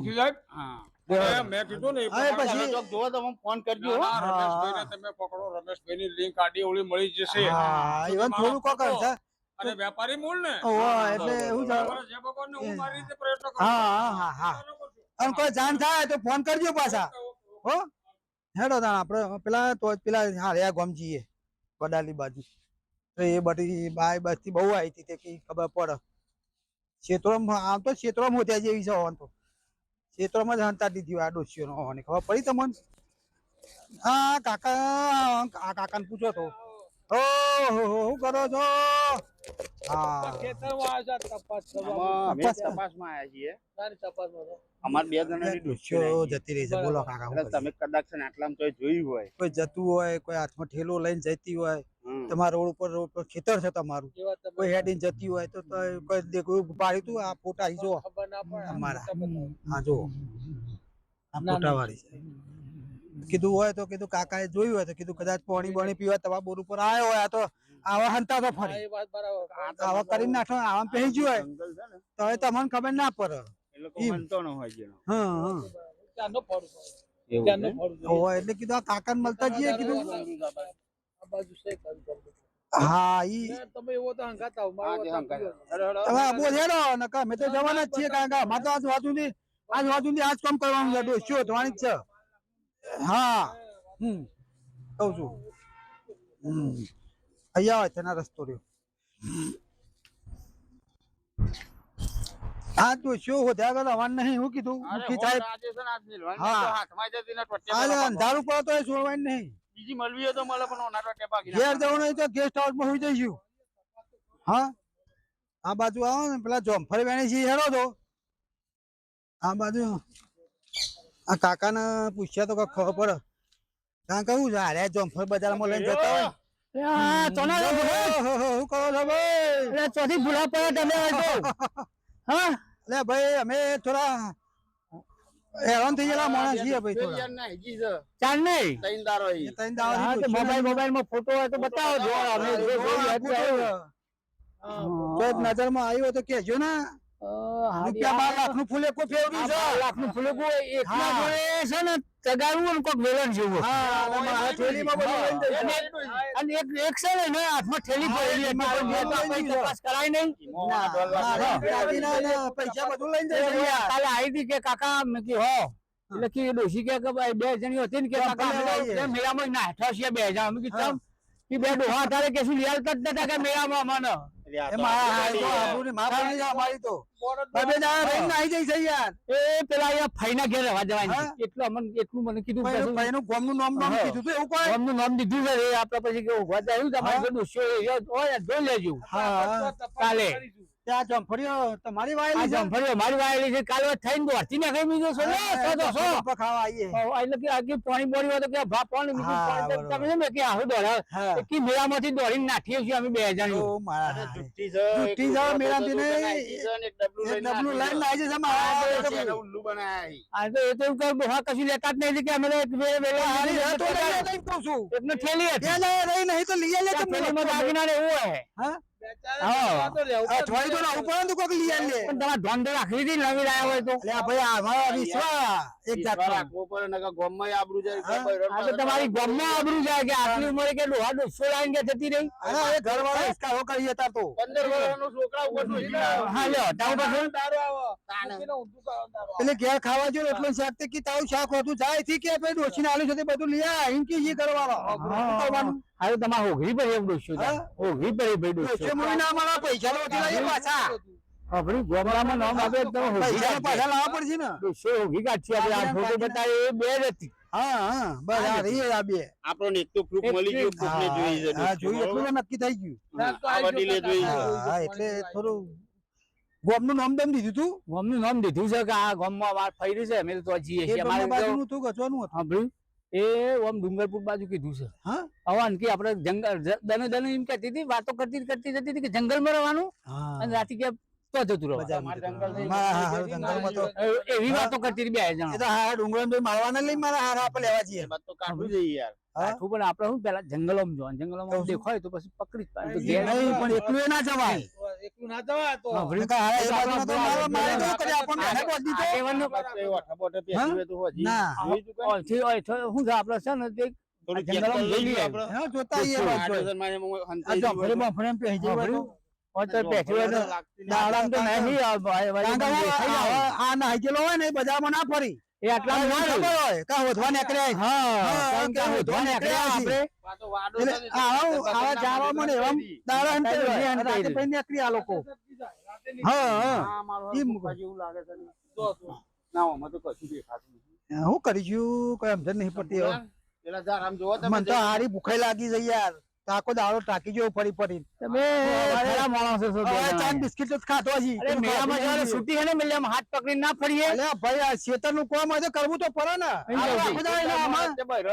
મુખી સાહેબ મેં કીધું ને પછી જો તમે ફોન કરજો રમેશભાઈને તમે પકડો રમેશભાઈ ની લિંક આડી ઓળી મળી જશે હા ઈવન થોડું કોક છે અને વેપારી મૂળ ને એટલે એવું છે જે ભગવાનને હું મારી રીતે પ્રયત્ન કરું હા અને કોઈ જાણ થાય તો ફોન કરજો પાછા હો હેડો તાણ આપણે પેલા તો પેલા હાર્યા ગામ જઈએ વડાલી બાજુ તો એ બધી બાય બસથી બહુ આવી હતી તે કઈ ખબર પડે ક્ષેત્રોમાં આમ તો ક્ષેત્રોમાં મોત્યા જેવી છે હોન તો ક્ષેત્રોમાં જ હંતા દીધી આ ડોસીઓનો હોવાની ખબર પડી તમને હા કાકા આ કાકાને પૂછો તો ઓહો શું કરો છો હા તપાસમાં આવ્યા છીએ અમાર બે જણાની ડોસીઓ જતી રહી છે બોલો કાકા એટલે તમે કદાચ છે ને આટલામાં તો જોયું હોય કોઈ જતું હોય કોઈ હાથમાં ઠેલો લઈને જતી હોય તમારા રોડ ઉપર ખેતર છે તમારું કોઈ હેડીને જતી હોય તો કોઈ દેખું પાડ્યું તું આ ફોટા અહીં જો અમારા હા જો આ ફોટા વાળી છે કીધું હોય તો કીધું કાકાએ જોયું હોય તો કીધું કદાચ પાણી પાણી પીવા તમારા બોર ઉપર આવ્યો હોય તો આવા હંતા તો ફરી આવા કરીને નાખો આવા પહેરી ગયું હોય તો હવે તમને ખબર ના પડે એટલે કીધું આ કાકા ને મળતા જઈએ કીધું હા ઈ તમે એવો તો હંગાતા બોલ હેડો નકા મેં તો જવાના જ છીએ કારણ કે અમારે તો આજ વાતું આજ કામ કરવાનું છે ડોસ્યો ધોવાની જ છે હા કહું છું અહીંયા હોય તેના રસ્તો રહ્યો હા તો શું હોદ્યા આગળ આવવાનું નહીં હું કીધું મુખી સાહેબ અંધારું પડે તો છોડવાનું નહીં બીજી મળવી હોય તો મળે પણ ઓના ટેપા ઘેર જવાનું હોય તો ગેસ્ટ હાઉસમાં હોઈ જઈશું હા આ બાજુ આવો ને પેલા જોમફળ વેણી છે હેરો તો આ બાજુ આ કાકાને પૂછ્યા તો ખબર પડે કારણ કે હું હારે જોમફળ બજારમાં લઈને જતા હોય શું કરો છો ભાઈ ચોથી ભૂલા પડે તમે હા એટલે ભાઈ અમે થોડા હેરાન થઈ ગયેલા માણસ છીએ ભાઈ ચાર નહીં મોબાઈલ માં ફોટો હોય તો બતાવો નજરમાં આવ્યો તો કેજો ને રૂપિયા 12 લાખ નું ફૂલેકો ફેરવ્યું છે 12 લાખ નું ફૂલેકો એકલા જોડે છે ને તગારું અને કોક વેલણ જેવું અને એક છે ને હાથમાં થેલી પડેલી તપાસ કરાય નહીં પૈસા બધું લઈને જાય કાલે આવી હતી કે કાકા મેં કે હો એટલે કે ડોશી કે બે જણી હતી ને કે કાકા મેળામાં ના હેઠા છે બે જણા અમે કીધું કે બે ડોહા તારે કે શું લિયાલતા જ નતા કે મેળામાં મને ફાઈના ઘેર રહેવા જવાની એટલું મને કીધું ગોમનું નામ કીધું એવું કોઈ ગોમનું નામ દીધું છે આપડે પછી કેવું તમારે જોઈ લેજો કાલે ત્યાં જમફળીઓ તમારી વાયેલી મારી વાયેલી છે કાલે થઈને દોડતી ને કઈ બીજો છો ખાવા આવીએ એટલે કે આખી પાણી બોડી હોય તો કે ભા પાણી બીજું તમે મેં કે આવું દોડે કે મેળામાંથી દોડીને નાખીએ છીએ અમે બે જણ જુઠ્ઠી છે મેળાથી ડબલું લઈને લાવી છે અમારા ઉલ્લુ બનાવી આ તો એ તો કશું લેતા જ નહીં કે અમે એટલે ઠેલી રહી નહીં તો લઈ લે દાગીના એવું હોય હા તમારી ગોમમાં આબરૂ જાય કે આટલી ઉંમરે કે ડોહા 200 લાઈન કે જતી રહી ઘર વાળા ઇસ્કારો કરી હતા તો 15 વર્ષનો છોકરા એટલે ઘેર ખાવા જો એટલું શાક કે તારું શાક હોતું જાય થી કે ભાઈ ડોસી ને આલુ છે બધું લઈ આવીને કે જે કરવાનો હવે તમારે હોઘરી પર એમ ડોસ્યો હોઘરી પર ભાઈ ડોસ્યો મુઈ ના મારા પૈસા નોતી લાવી પાછા આપણી ગોમડામાં નામ આવે તો પૈસા પાછા લાવવા પડશે ને ડોસ્યો હોઘી કાઢી આપણે આ ફોટો બતાવે એ બે જ હતી હા બસ આ રહી આ બે આપણને એક તો પ્રૂફ મળી ગયો પ્રૂફને જોઈ છે હા જોઈ એટલું નક્કી થઈ ગયું આ વડીલે જોઈ હા એટલે થોડું ગોમનું નામ દમ દીધું તું ગોમનું નામ દીધું છે કે આ ગોમમાં વાત ફરી છે અમે તો જીએ છીએ અમારે બાજુનું તું ગચવાનું હતું સાંભળ્યું એ ઓમ ડુંગરપુર બાજુ કીધું છે હા અવાન કે આપણે જંગલ દને એમ કહેતી હતી વાતો કરતી જતી હતી કે જંગલમાં રહેવાનું અને રાતે કે તો જતું રહેવાનું એવી વાતો કરતી હતી બે જણ એ તો હા ડુંગર મારવાના લઈ મારા હારા આપણે લેવા જઈએ તો કાઢું જઈએ યાર કાઠું પણ આપણે શું પેલા જંગલોમાં જવાનું, જંગલોમાં દેખાય તો પછી પકડી જ પાડે. તો ઘેર નહીં પણ એકલું એ ના જવાય એકલું ના જવા તો હા, વળી નકર હારા એ બાજુનો તો મારે જો કરી આપણને હેને બોધી તો. આગેવાનનો ના અહીંથી શું છે આપણે છે ને તે જંગલોમાં જોઈ લઈએ. હા, જોતા આવીએ આ જફરે બફરે એમ પહેરી જઈએ બધું. તો પેઠી હોય તો દાડામાં તો નહીં કારણ કે આ નાહી ગયેલો હોય ને એ બજારમાં ના ફરી એ આટલા ના ખબર હોય કાં હોધવા નીકળ્યા કારણ કે હોધવા નીકળ્યા આપણે એટલે આવા જાવામાં ને એવા દાડા હંતે હોય. રાતે પછી નીકળી આ લોકો. હું કરીશું કઈ સમજ નહીં પડતી હવે. મને તો હારી ભૂખાઈ લાગી છે યાર. આખો દાડો ટાકી જેવો ફરી ફરી તમે ખરા માણસો છો બે જણા. ચાંદ બિસ્કિટ જ ખાતો હજી. અરે મેળામાં જયારે છૂટી હે ને મેળામાં હાથ પકડીને ના ફરીએ. અલે ભાઈ આ શેતરનું કામ હોય તો કરવું તો પડે ને. આખો દાડો એના આમાં આખો દાડો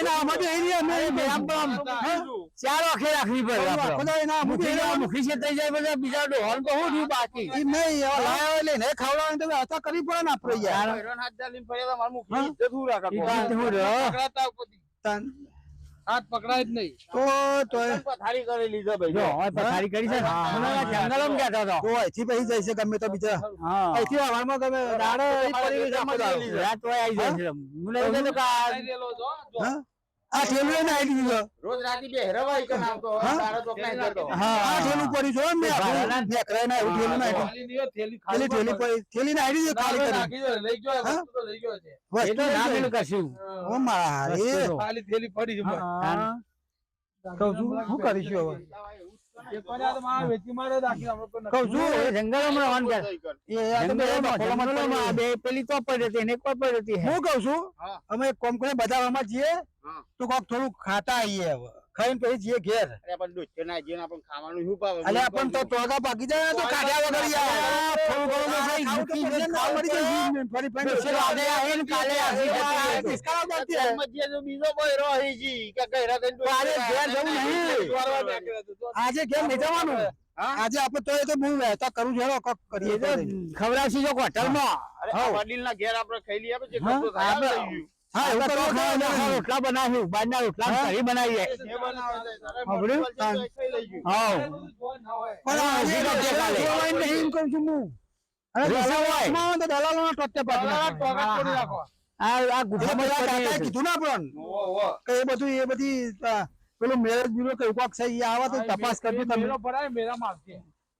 એના આમાં બેહી રહીએ અમે. મેળામાં તો આમ ચાર આંખે રાખવી પડે આખો આપણે. દાડો એના આમાં બેહી રહીએ. મુખી છે થઈ જાય બધા બીજા ડોહાન તો શું થયું બાકી. ઈ નહીં હવે લાયો લઈને ખવડાવવાનું તો વ્યવસ્થા કરવી પડે ને આપણે યાર. તાન હાથ પકડાય જ નહીં. તો પથારી કરી લીધો ભાઈ જો હવે પથારી કરી છે ને જંગલમાં ગયા હતા તો અહીંથી પછી જાય છે ગમે તો બીજા હા અહીંથી હવામાં ગમે દાડો ઈ પડી ગઈ છે આખો દાડો. રાત હોય આવી જાય છે. મને એવું થયું કે આ રહેલો જો, જો. હા? આ ઠેલું એને આઈ દીધું. રોજ રાતી બે હેરવાઈ કે નામ તો હા? તારો તો કઈ જતો હા આ ઠેલું પડ્યું છે મેં ભાડાના નેકરાય ના એવું ઠેલું ના આઈ ખાલી નહીં, થેલી થેલી ખાલી પડી થેલી ના આઈ દીધી ખાલી કરી. નાખી દો, લઈ ગયો હા? વસ્તુ તો લઈ ગયો છે. એ તો ના પેલું કશું. ઓ મારે ખાલી થેલી પડી છે બસ. હા. કહું છું શું કરીશું હવે. એક વાર આ તો મારા વેચી મારે રાખી આપણે કોઈ કહું નક્કી છું એ જંગલોમાં રહેવાનું કે. એ આ તો બે બખોલામાં જ જંગલોમાં પડી. બે પેલી તો પડી હતી એને એક પર પડી હતી. હું કહું છું હા. અમે કોમ કરીને બજારમાં જઈએ હા. તો કોક થોડું ખાતા આવીએ હવે ખાઈને પછી જઈએ ઘેર. અરે પણ દોસ્તો ના જીવન આપણને ખાવાનું શું પાવે અલે આપણ તો ટોગા પાકી જાય તો કાઢ્યા વગર યાર. થોડું ઘણું તો ખાઈ મૂકી દે, ખાવા મળી જાય. ફરી ફરી પછી આજે આવીને કાલે આવી જતી રહે. ડિસ્કાઉન્ટ આપતી રહે. જે બીજો કોઈ રહી જી કે ગયરા થઈને આજે ઘેર જવું નહીં. વારવાર નાખી દે. આજે ઘેર નહીં જવાનું. હા? આજે આપણે તો એ તો બહુ વહેતા કરું છે હેડો, કોક કરીએ એ તો તો. ખવડાવશી જો હોટલમાં. અરે આ વડીલના ઘેર આપણે ખાઈ લઈએ પછી હા? ખર્ચો થાય આપણે- આપણે હા એવું આપણે તો કરવું ખાવા ખાવા રોટલા બનાવ્યું બહારના રોટલા હા? ઘરે બનાવીએ. જે બનાવે છે તારે સાંભળ્યું? મોટું ખાઈ લઈશું હા પણ આજે હજી તો તો કાલે. જોવાય નહીં એમ કહું છું હું. અને રીસા હોય. દલાલોમાં આવે તો દલાલોના ટોટે પાડી નાખે. ટોગા તોડી નાખો. આ એ ગુફામાં બધા પડી કાકાએ છે. કીધું ને આપણને ઓહો. કે એ બધી પેલું મેરેજ બ્યુરો કે કોક છે ઈ આવે તો તપાસ કરજો તમે. મેળો ભરાય, મેળામાં આવશે.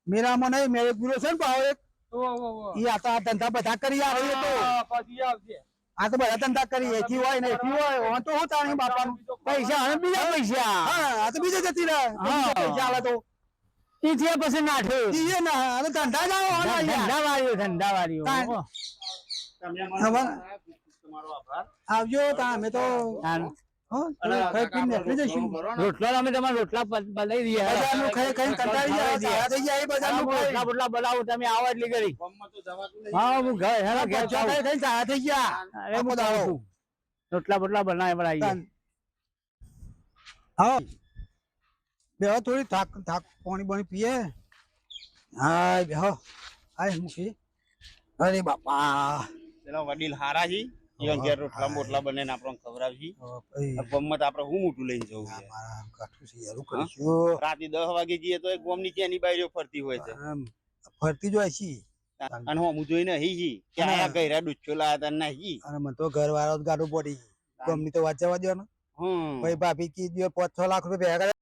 મેરામાં નહીં મેરેજ બ્યુરો છે ને ભાવ એક ઓહો, ઓહો. ઈ આ તો આ ધંધા બધા કરી આવે એ તો હા, પછી આવશે. આ તો બધા ધંધા કરી એથી હોય ને એથી હોય હું તો હું તાણી બાપાનું પૈસા હવે બીજા પૈસા. હા આ તો બીજે જતી રહે બીજા પૈસા આલે તો ઈ થયા પછી નાઠું. ઈ એ ના આ તો ધંધા જ આવો હોય ને યાર. ધંધાવાળીઓ. તમે હવે તમારો આભાર આવજો તા અમે તો હો ખાઈ પીને નીકળી જઈશું. રોટલા અમે તમારા રોટલા બનાવી દઈએ. બજારનું ખાઈ ખાઈને કંટાળી જાય સારા થઈ જાય એ બજારનું ખાઈ. રોટલા બોટલા બનાવો તમે આવો એટલી કરી. ગામમાં તો જવાતું નહીં હા હું ઘર હેલો ઘેર બચ્ચા જાઉં. ખાઈ ખાઈને સારા થઈ ગયા અરે હું આખો દાડો. જાઉં છું. રોટલા બોટલા બનાવીએ. હા બેહો થોડી થાક પાણી બાણી પીએ. હા બેહો આય મૂકી. અરે બાપા પેલા વડીલ હારા છે ઈવન ઘેર રોટલા બોટલા બનાવીને આપણને ખવડાવશે ગામમાં તો આપણે શું મોટું લઈને જવું છે મારા કાઠું છે યાર, શું કરીશું? રાતે 10 વાગે જઈએ તો એક ગામની ચેની બાઈઓ ફરતી હોય છે આમ ફરતી જ હોય છે. અને હું જોઈને હઈ જી કે આ ગયરા ડુચ્ચો લાયા તા નહીં અને મને તો ઘર વાળો ગાડું પડી ગમની તો વાત જવા દો ને હમ ભાઈ ભાભી કી 5-6 લાખ રૂપિયા ભેગા